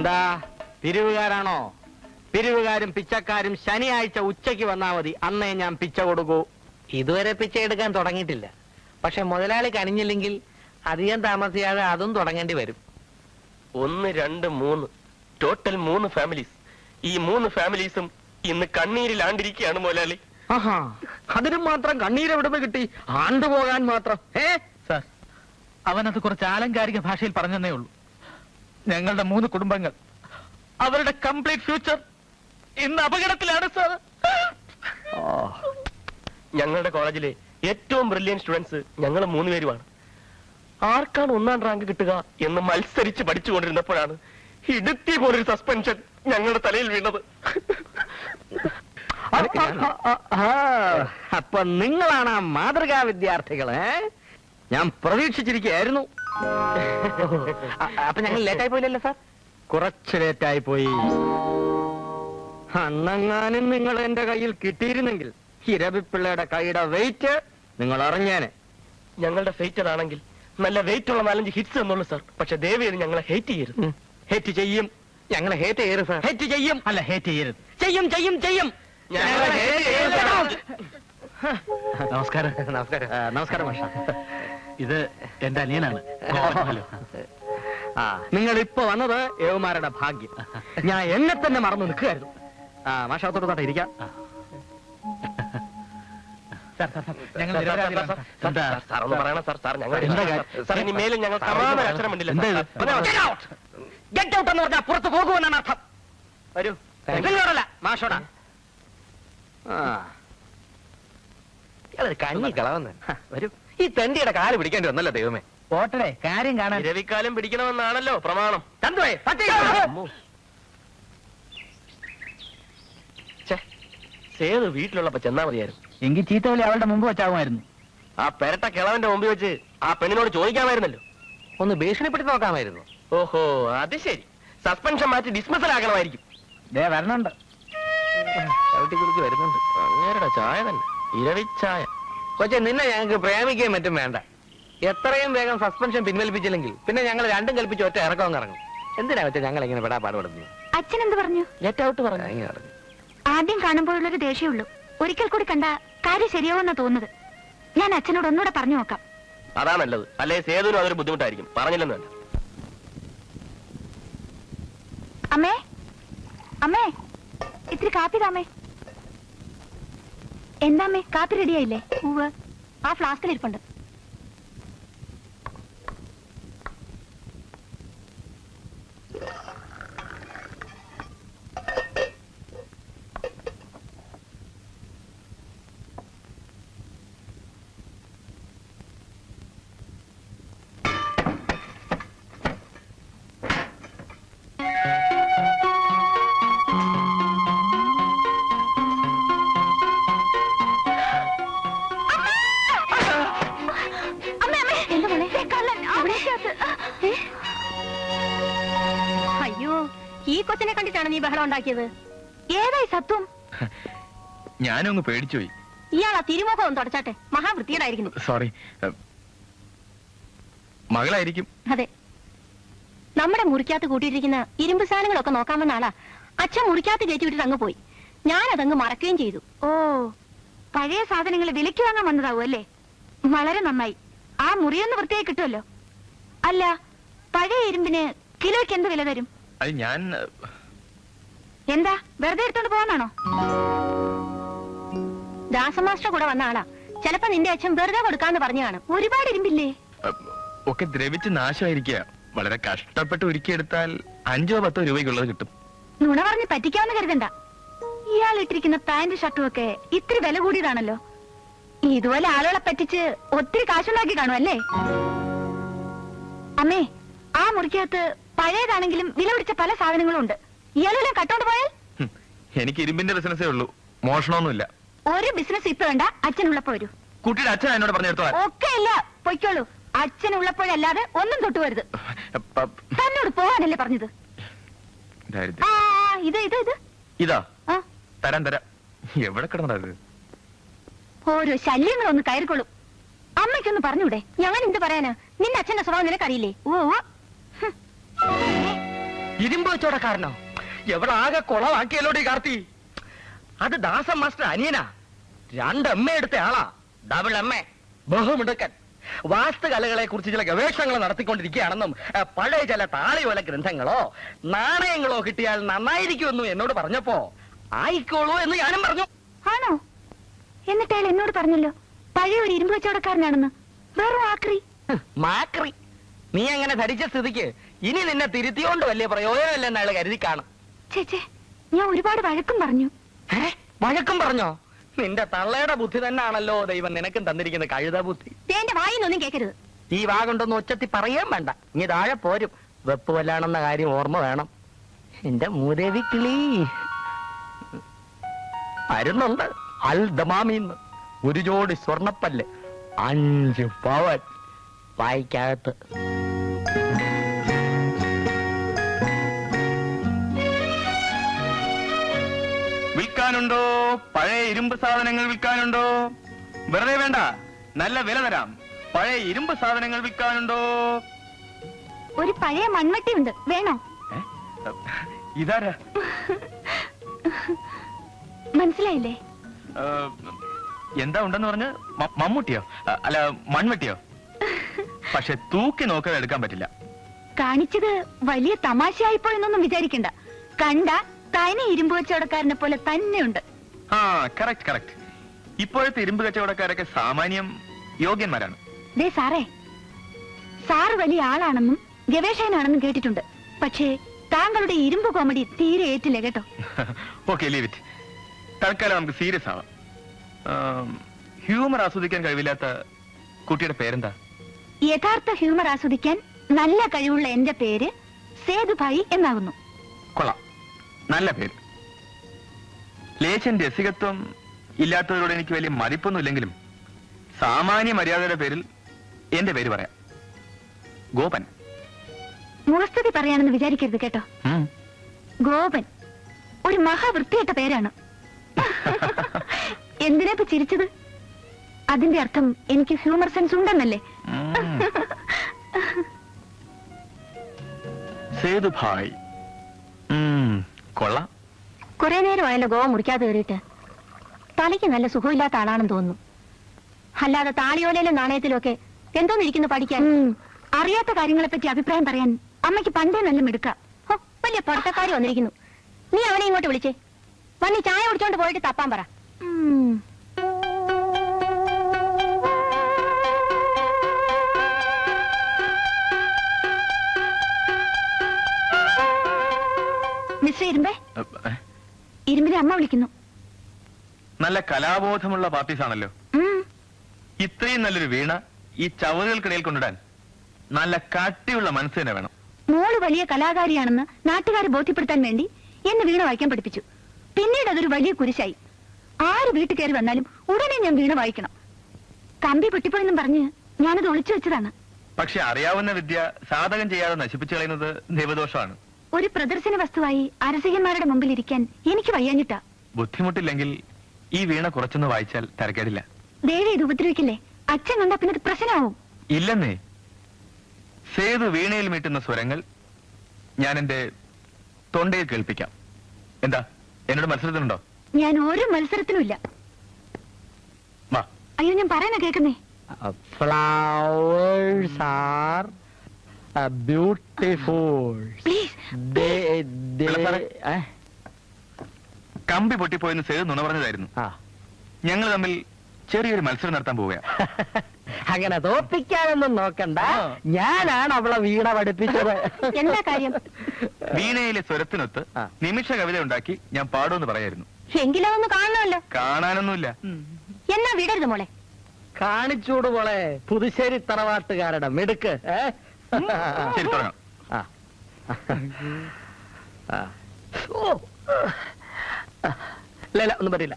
എന്താ പിരിവുകാരാണോ? പിരിവുകാരും പിച്ചക്കാരും ശനിയാഴ്ച ഉച്ചയ്ക്ക് വന്നാൽ മതി, അന്നേ ഞാൻ പിച്ച കൊടുക്കൂ. ഇതുവരെ പിച്ച എടുക്കാൻ തുടങ്ങിയിട്ടില്ല. പക്ഷെ മുതലാളി കനിഞ്ഞില്ലെങ്കിൽ അധികം താമസിയാതെ അതും തുടങ്ങേണ്ടി വരും. 1, 2, 3 ടോട്ടൽ 3 ഫാമിലീസ്. ഈ 3 ഫാമിലീസും ഇന്ന് കണ്ണീരിലാണ്ടിരിക്കുകയാണ് മുതലാളി. ആഹാ, അതിനും മാത്രം കണ്ണീരെവിടുന്ന് കിട്ടി? ആണ്ടുപോകാൻ മാത്രം. സാർ, അവനത് കുറച്ച് ആലങ്കാരിക ഭാഷയിൽ പറഞ്ഞതേ ഉള്ളൂ. ഞങ്ങളുടെ 3 കുടുംബങ്ങൾ, അവരുടെ കംപ്ലീറ്റ് ഫ്യൂച്ചർ ഇന്ന് അപകടത്തിലാണ് സാർ. ഞങ്ങളുടെ കോളേജിലെ ഏറ്റവും ബ്രില്യൻ സ്റ്റുഡൻസ് ഞങ്ങൾ 3 പേരുമാണ്. ആർക്കാണ് 1ാം റാങ്ക് കിട്ടുക എന്ന് മത്സരിച്ച് പഠിച്ചുകൊണ്ടിരുന്നപ്പോഴാണ് ഇടുത്തി പോലൊരു സസ്പെൻഷൻ ഞങ്ങളുടെ തലയിൽ വീണത്. അപ്പൊ നിങ്ങളാണ് ആ മാതൃകാ വിദ്യാർത്ഥികളെ? ഞാൻ പ്രതീക്ഷിച്ചിരിക്കുകയായിരുന്നു. അപ്പൊ ഞങ്ങൾ ലേറ്റായി പോയില്ലല്ലോ സാർ? കുറച്ച് ലേറ്റായി പോയി. അന്നെങ്ങാനും നിങ്ങൾ എന്റെ കയ്യിൽ കിട്ടിയിരുന്നെങ്കിൽ ഇരവിപ്പിള്ളയുടെ കൈയുടെ വെയിറ്റ് നിങ്ങൾ അറിഞ്ഞേനെ. ഞങ്ങളുടെ ഫേറ്റഡ് ആണെങ്കിൽ നല്ല വെയിറ്റ് ഉള്ള 4-5 ഹിറ്റ്സ് എന്നുള്ളൂ സാർ. പക്ഷെ ദയവേത് ഞങ്ങളെ ഹേറ്റ് ചെയ്യരുത്. ഹേറ്റ് ചെയ്യും. ഞങ്ങളെ ഹേറ്റ് ചെയ്യരുത് സാർ. ഹേറ്റ് ചെയ്യും. അല്ല, ഹേറ്റ് ചെയ്യരുത്. ചെയ്യും ചെയ്യും ചെയ്യും. നമസ്കാരം. നമസ്കാരം. നമസ്കാരം മാഷ. ഇത് എന്റെ അനിയനാണ്. നിങ്ങൾ ഇപ്പൊ വന്നത് യവമാരുടെ ഭാഗ്യം. ഞാൻ എന്നെ തന്നെ മറന്നു നിൽക്കുകയായിരുന്നു. മാഷത്തോട്ട് ഇരിക്കാം. ഞങ്ങൾ സാർ ഒന്ന് പറയണം സാർ. സാർ ഞങ്ങൾ ഇനി മേലും ഞങ്ങൾ അക്ഷരം വേണ്ടില്ല. ഗെറ്റ് ഔട്ട് എന്ന് പറഞ്ഞാൽ പുറത്ത് പോകുമെന്നാണ് അർത്ഥം. വരൂ. നിങ്ങളോടല്ല, മാഷോടാ. കഞ്ഞി കളവന്ന് വരൂ. ഈ തെണ്ടിയുടെ കാല് പിടിക്കേണ്ടി വന്നല്ലോ ദൈവമേ. പോട്ടടെ കാര്യം കാണാൻ. രവിക്കാലം പിടിക്കണമെന്നാണല്ലോ പ്രമാണം. സേതു വീട്ടിലുള്ളപ്പോ ചെന്നാ മതിയായിരുന്നു. എങ്കിൽ ചീത്തവലി അവളുടെ മുമ്പ് വെച്ചാകുമായിരുന്നു. ആ പെരട്ട കിളവന്റെ മുമ്പിൽ വെച്ച് ആ പെണ്ണിനോട് ചോദിക്കാമായിരുന്നല്ലോ. ഒന്ന് ഭീഷണിപ്പെടുത്തി നോക്കാമായിരുന്നു. ഓഹോ, അത് ശരി. സസ്പെൻഷൻ മാറ്റി ഡിസ്മിസൽ ആക്കണമായിരിക്കും. വരണുണ്ട്. ചവിട്ടിക്കുറിക്ക് വരുന്നുണ്ട്. അങ്ങേരുടെ ചായ തന്നെ ഇരവിച്ചായ. പക്ഷെ നിന്നെ ഞങ്ങൾക്ക് പ്രേമിക്കുകയും മറ്റും വേണ്ട. എത്രയും വേഗം സസ്പെൻഷൻ പിൻവലിപ്പിച്ചില്ലെങ്കിൽ പിന്നെ ഞങ്ങൾ രണ്ടും കൽപ്പിച്ച് ഒറ്റ ഇറക്കം ഇറങ്ങും. എന്തിനാ വെച്ചാൽ ഞങ്ങൾ ഇങ്ങനെ പെടാ പാടുപെടുന്നു? അച്ഛൻ എന്ത് പറഞ്ഞു? ഗെറ്റ് ഔട്ട് പറഞ്ഞു. ആദ്യം കാണുമ്പോഴുള്ളൊരു ദേഷ്യമുള്ളൂ. ഒരിക്കൽ കൂടി കണ്ട കാര്യം ശരിയാവുമെന്നാ തോന്നുന്നത്. ഞാൻ അച്ഛനോട് ഒന്നുകൂടെ പറഞ്ഞു നോക്കാം. അതാ നല്ലത്. അല്ലെ സേതുവിനും അതൊരു ബുദ്ധിമുട്ടായിരിക്കും. പറഞ്ഞില്ലെന്ന് വേണ്ട. അമ്മേ, അമ്മേ, ഇത്തിരി കാപ്പി താമേ. എന്താമ്മേ, കാപ്പി റെഡിയായില്ലേ? ഉവ്വ്, ആ ഫ്ലാസ്കിൽ ഇരിപ്പുണ്ട്. അയ്യോ, ഈ കൊച്ചിനെ കണ്ടിട്ടാണ് നീ ബഹളം ഉണ്ടാക്കിയത്? ഏതായി സത്വം? ഞാനും അങ്ങ് പേടിച്ചുപോയി. ഇയാളാ തിരുമുഖം ഒന്ന് തുടച്ചാട്ടെ. മഹാവൃത്തികേടായിരിക്കുന്നു. സോറി. മകളായിരിക്കും. അതെ, നമ്മുടെ മുറിക്കകത്ത് കൂട്ടിയിട്ടിരിക്കുന്ന ഇരുമ്പ് സാധനങ്ങളൊക്കെ നോക്കാൻ വന്ന ആളാ. അച്ഛൻ മുറിക്കകത്ത് കയറ്റി വിട്ടിട്ട് അങ്ങ് പോയി. ഞാനതങ്ങ് മറക്കുകയും ചെയ്തു. ഓ, പഴയ സാധനങ്ങൾ വിലയ്ക്ക് വാങ്ങാൻ വന്നതാവും അല്ലേ? വളരെ നന്നായി. ആ മുറിയൊന്ന് വൃത്തിയായി കിട്ടുമല്ലോ. അല്ല, പഴയ ഇരുമ്പിന് കിലോയ്ക്ക് എന്ത് വില തരും? അത് ഞാൻ എന്താ വെറുതെ എടുത്തോണ്ട് പോകാനാണോ? ദാസമാസ്റ്റർ കൂടെ വന്ന ആളാ. ചിലപ്പോ നിന്റെ അച്ഛൻ വെറുതെ കൊടുക്കാന്ന് പറഞ്ഞാണ്. ഒരുപാട് ഇരുമ്പില്ലേ? ഒക്കെ ദ്രവിച്ച് നാശമായിരിക്കുക. വളരെ കഷ്ടപ്പെട്ട് ഒരുക്കിയെടുത്താൽ 5-10 രൂപയ്ക്കുള്ളത് കിട്ടും. നുണ പറഞ്ഞ് പറ്റിക്കാമെന്ന് കരുതണ്ട. ഇയാൾ ഇട്ടിരിക്കുന്ന പാന്റ് ഷർട്ടും ഒക്കെ ഇത്തിരി വില കൂടിയതാണല്ലോ. ഇതുപോലെ ആളുകളെ പറ്റിച്ച് ഒത്തിരി കാശുണ്ടാക്കി കാണുമല്ലേ? അമ്മേ, ആ മുറിക്കകത്ത് പഴയതാണെങ്കിലും വില പിടിച്ച പല സാധനങ്ങളും ഉണ്ട്. ഇയാളെല്ലാം കട്ടോണ്ട് പോയാൽ? എനിക്ക് ഇരുമ്പിന്റെ ബിസിനസ്സേ ഉള്ളൂ, മോഷണമൊന്നുമില്ല. ഒരു ബിസിനസ് ഇപ്പൊ വേണ്ട, അച്ഛനുള്ളപ്പോ വരൂ. കുട്ടിയുടെ അച്ഛൻ എന്നോട് പറഞ്ഞെടുത്തോ? ഒക്കെ ഇല്ല, പൊയ്ക്കോളൂ. അച്ഛനുള്ളപ്പോഴല്ലാതെ ഒന്നും തൊട്ടുവരുത്. തന്നോട് പോകാനല്ലേ പറഞ്ഞത്? ആ, ഇത് ഇത് ഇത് ഇതാ തരാം തരാം. എവിടെ കിടന്നത്? ഓരോ ശല്യങ്ങളൊന്ന് കയറിക്കൊള്ളും. അമ്മയ്ക്കൊന്ന് പറഞ്ഞൂടെ? ഞാൻ എന്ത് പറയാനാ? നിന്റെ അച്ഛന്റെ സ്വഭാവം നിനക്കറിയില്ലേ? ഓ, ഇരുമ്പ് വെച്ചോടക്കാരനോ? എവിടെ ആകെ കുളമാക്കിയല്ലോടി കാർത്തി. അത് ദാസൻ മാസ്റ്റർ അനിയനാ. 2 MA എടുത്ത ആളാ. Double MA. ബഹുമിടുക്കൻ. വാസ്തുകലകളെ കുറിച്ച് ചില ഗവേഷണങ്ങൾ നടത്തിക്കൊണ്ടിരിക്കുകയാണെന്നും പഴയ ചില താളിയോല ഗ്രന്ഥങ്ങളോ നാണയങ്ങളോ കിട്ടിയാൽ നന്നായിരിക്കുമെന്നും എന്നോട് പറഞ്ഞപ്പോ ആയിക്കോളൂ എന്ന് ഞാനും പറഞ്ഞു. ആണോ? എന്നിട്ട് അയാൾ എന്നോട് പറഞ്ഞല്ലോ പഴയ ഒരു ഇരുമ്പ് കച്ചവടക്കാരനാണെന്ന്. വേറെ ആക്രി. മാക്രി. നീ അങ്ങനെ ധരിച്ച സ്ഥിതിക്ക് ഇനി നിന്നെ തിരുത്തിയോണ്ട് വലിയ പ്രയോജനമില്ലെന്ന് അയാൾ കരുതി കാണും. ചേച്ചേ, ഞാൻ ഒരുപാട് വഴക്കും പറഞ്ഞു. വഴക്കും പറഞ്ഞോ? നിന്റെ തള്ളയുടെ ബുദ്ധി തന്നെയാണല്ലോ ദൈവം നിനക്കും തന്നിരിക്കുന്ന കഴുത ബുദ്ധി. എന്റെ വായിന്നൊന്നും കേൾക്കരുത്. ഈ വാഗുണ്ടൊന്ന് ഒച്ചത്തി പറയാൻ വേണ്ട. ഇനി താഴെ പോരും. വെപ്പ് വല്ലാണെന്ന കാര്യം ഓർമ്മ വേണം. എന്റെ മൂദേവി കിളി വരുന്നുണ്ട്. അൽ ദമാമിന്ന് 1 ജോഡി സ്വർണപ്പല്ല്, 5 പവൻ വായിക്കകത്ത്. വിൽക്കാനുണ്ടോ? പഴയ ഇരുമ്പ് സാധനങ്ങൾ വിൽക്കാനുണ്ടോ? വെറുതെ വേണ്ട, നല്ല വില തരാം. പഴയ ഇരുമ്പ് സാധനങ്ങൾ വിൽക്കാനുണ്ടോ? ഒരു പഴയ മൺവട്ടി ഉണ്ട്, വേണോ? ഇതാരാ? മനസ്സിലായില്ലേ? എന്താ ഉണ്ടെന്ന് പറഞ്ഞ്? മമ്മൂട്ടിയോ? അല്ല, മൺവെട്ടിയോ? പക്ഷെ തൂക്കി നോക്കാതെ എടുക്കാൻ പറ്റില്ല. കാണിച്ചത് വലിയ തമാശയായിപ്പോ എന്നൊന്നും വിചാരിക്കണ്ട. കണ്ട തനി ഇരുമ്പ് കച്ചവടക്കാരനെ പോലെ തന്നെയുണ്ട്. ആ, കറക്റ്റ് കറക്റ്റ്. ഇപ്പോഴത്തെ ഇരുമ്പ് കച്ചവടക്കാരൊക്കെ സാമാന്യം യോഗ്യന്മാരാണ്. ദേ സാറേ, സാറ് വലിയ ആളാണെന്നും ഗവേഷകനാണെന്നും കേട്ടിട്ടുണ്ട്. പക്ഷേ താങ്കളുടെ ഇരുമ്പ് കോമഡി തീരെ ഏറ്റില്ല കേട്ടോ. Okay, leave it. തൽക്കാലം നമുക്ക് സീരിയസ് ആവാം. ഹ്യൂമർ ആസ്വദിക്കാൻ കഴിവില്ലാത്ത കുട്ടിയുടെ പേരെന്താ? യഥാർത്ഥ ഹ്യൂമർ ആസ്വദിക്കാൻ നല്ല കഴിവുള്ള എന്റെ പേര് സേതുഭായി എന്നാകുന്നു. കൊള്ളാം, നല്ല പേര്. ലേശൻ രസികത്വം ഇല്ലാത്തവരോട് എനിക്ക് വലിയ മതിപ്പൊന്നുമില്ലെങ്കിലും സാമാന്യ മര്യാദയുടെ പേരിൽ എന്റെ പേര് പറയാം. ഗോപൻ. മുഖസ്തുതി പറയാണെന്ന് വിചാരിക്കരുത് കേട്ടോ. ഗോപൻ ഒരു മഹാവൃത്തിയായിട്ട പേരാണ്. എന്തിനാ ഇപ്പൊ ചിരിച്ചത്? അതിന്റെ അർത്ഥം എനിക്ക് ഹ്യൂമർ സെൻസ് ഉണ്ടെന്നല്ലേ? സേതുഭായ്, കൊള്ളാം. കുറെ നേരമായല്ലോ ഗോവ മുറിക്കാതെ കയറിയിട്ട്. തലയ്ക്ക് നല്ല സുഖമില്ലാത്ത ആളാണെന്ന് തോന്നുന്നു. അല്ലാതെ താളിയോലയിലും നാണയത്തിലും ഒക്കെ എന്തോന്നിരിക്കുന്നു പഠിക്കാൻ. അറിയാത്ത കാര്യങ്ങളെ പറ്റി അഭിപ്രായം പറയാൻ അമ്മയ്ക്ക് പണ്ടേ നല്ല മിടുക്ക. വലിയ പുറത്തക്കാരി വന്നിരിക്കുന്നു. നീ അവനെ ഇങ്ങോട്ട് വിളിച്ചേ. വന്നി ചായ കുടിച്ചോണ്ട് പോയിട്ട് തപ്പാൻ പറ. മിസ്റ്റർ ഇരുമ്പേ, ഇരുമ്പിനെ അമ്മ വിളിക്കുന്നു. നല്ല കലാബോധമുള്ള പാർട്ടീസ് ആണല്ലോ. ഇത്രയും നല്ലൊരു വീണ ഈ ചവറുകൾക്കിടയിൽ കൊണ്ടിടാൻ നല്ല കട്ടിയുള്ള മനസ്സ് തന്നെ വേണം. മോള് വലിയ കലാകാരിയാണെന്ന് നാട്ടുകാരെ ബോധ്യപ്പെടുത്താൻ വേണ്ടി എന്നെ വീണ വായിക്കാൻ പഠിപ്പിച്ചു. പിന്നീട് അതൊരു വലിയ കുരിശായി. ആര് വീട്ടിൽ കയറി വന്നാലും ഉടനെ ഞാൻ വീണ വായിക്കണം. കമ്പി പൊട്ടിപ്പോയെന്നും പറഞ്ഞ് ഞാനത് ഒളിച്ചു വെച്ചതാണ്. പക്ഷെ അറിയാവുന്ന വിദ്യ സാധകം ചെയ്യാതെ നശിപ്പിച്ചു കളയുന്നത് ദൈവദോഷമാണ്. ഒരു പ്രദർശന വസ്തുവായി അരസികന്മാരുടെ മുമ്പിൽ ഇരിക്കാൻ എനിക്ക് വയ്യാഞ്ഞിട്ടാ. ബുദ്ധിമുട്ടില്ലെങ്കിൽ ഈ വീണ കുറച്ചൊന്ന് വായിച്ചാൽ തരക്കേടില്ല. ദേവി ഇത് ഉപദ്രവിക്കില്ലേ? അച്ഛൻ കണ്ടാ പിന്നെ ഇത് പ്രശ്നമാവും. ഇല്ലെന്നേ. സേതു വീണയിൽ മീട്ടുന്ന സ്വരങ്ങൾ ഞാൻ എന്റെ തൊണ്ടയിൽ കേൾപ്പിക്കാം. എന്താ, എന്നോട് മത്സരത്തിനുണ്ടോ? ഞാൻ ഒരു മത്സരത്തിനുമില്ല. അയ്യോ, ഞാൻ പറയുന്ന കേൾക്കുന്നേ. Flowers are beautiful. കമ്പി പൊട്ടിപ്പോയെന്ന് സേതു നുണ പറഞ്ഞതായിരുന്നു. ഞങ്ങൾ തമ്മിൽ ചെറിയൊരു മത്സരം നടത്താൻ പോവുക. അങ്ങനെ തോപ്പിക്കാനൊന്നും നോക്കണ്ട. ഞാനാണ് അവളെ വീണ പഠിപ്പിച്ചത്. എന്താ കാര്യം? വീണയിലെ സ്വരത്തിനൊത്ത് നിമിഷ കവിത ഉണ്ടാക്കി ഞാൻ പാടുമെന്ന് പറയായിരുന്നു. എങ്കിലും അതൊന്ന് കാണണമല്ലോ. കാണാനൊന്നുമില്ല. എന്നാ വിടരുത് മോളെ. കാണിച്ചൂട് മോളെ, പുതുശ്ശേരി തറവാട്ടുകാരുടെ മിടുക്ക്. ശരി, തുടങ്ങാം. ഇല്ല, ഒന്നും പറ്റില്ല.